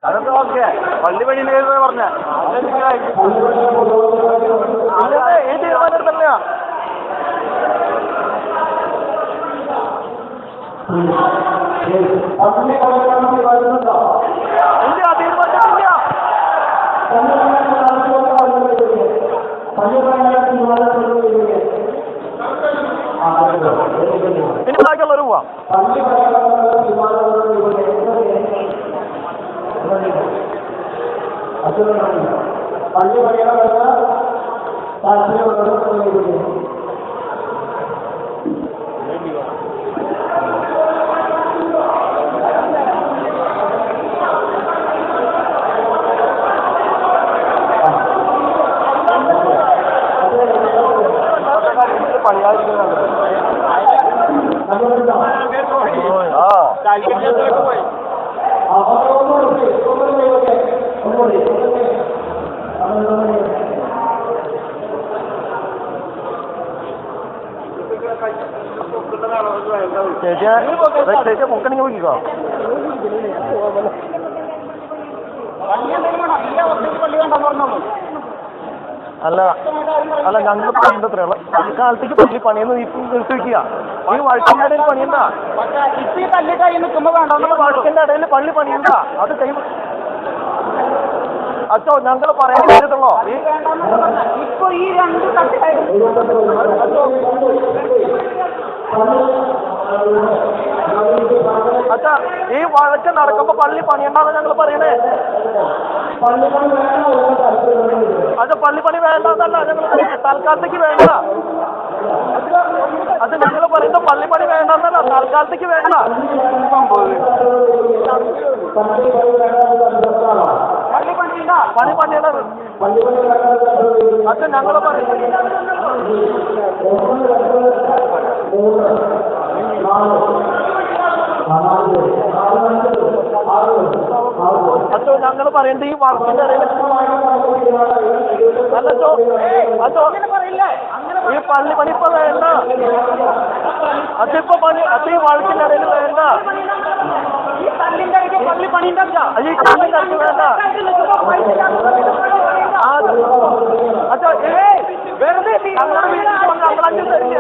അതൊക്കെ ഓക്കെ. പള്ളി പണി പറഞ്ഞ ഈ തീരുമാനം തന്നെയാ. ഇല്ല, തീരുമാനിച്ചിട്ടില്ല. ഇനി ബാക്കിയുള്ളവർ പോവാം. പള്ളി പണിയാനുള്ള താല്പര്യമുള്ളവർ ചേച്ചിയെ പൊക്കണെങ്കിൽ നോക്കിക്കോ. അല്ല അല്ല ഞങ്ങൾ പണ്ടത്രയുള്ള കാലത്തേക്ക് പള്ളി പണിയെന്ന് നിർത്തി വയ്ക്കുക. ഈ വഴക്കിന്റെ ഇടയിൽ പണിയണ്ട. വഴക്കിന്റെ ഇടയിൽ പള്ളി പണിയണ്ട. അത് ടൈം അച്ഛോ ഞങ്ങൾ പറയാൻ പറ്റത്തുള്ളോ. ഇപ്പൊ ഈ രണ്ട് അച്ഛാ ഈ വഴക്ക് നടക്കുമ്പോ പള്ളി പണിയണ്ടെന്ന് ഞങ്ങൾ പറയണേ. അത് പള്ളി പണി വേണ്ടെന്നല്ല ഞങ്ങൾ തൽക്കാലത്തേക്ക് വേണ്ട. അത് ഞങ്ങൾ പറയുന്നത് പള്ളി പണി വേണ്ടെന്നല്ല, തൽക്കാലത്തേക്ക് വേണ്ട. പണി പണിയണത് അത് ഞങ്ങൾ പറയുന്നത്. അച്ചോ ഞങ്ങൾ പറയേണ്ടത് ഈ വർക്കിന്റെ ഇടയിൽ അല്ലച്ചോ അച്ചോ ഈ പള്ളി പണി ഇപ്പൊ വേണ്ട. അതിപ്പോ പണി അത് ഈ വഴക്കിന്റെ ഇടയിൽ വേണ്ട. പള്ളി പണിന്റെ ഈ കല്ലിന്റെ അടുത്ത് വേണ്ട. അച്ഛോ വെറുതെ ഞങ്ങളുടെ വീട്ടിൽ ഞങ്ങൾ അഞ്ചു തരില്ല.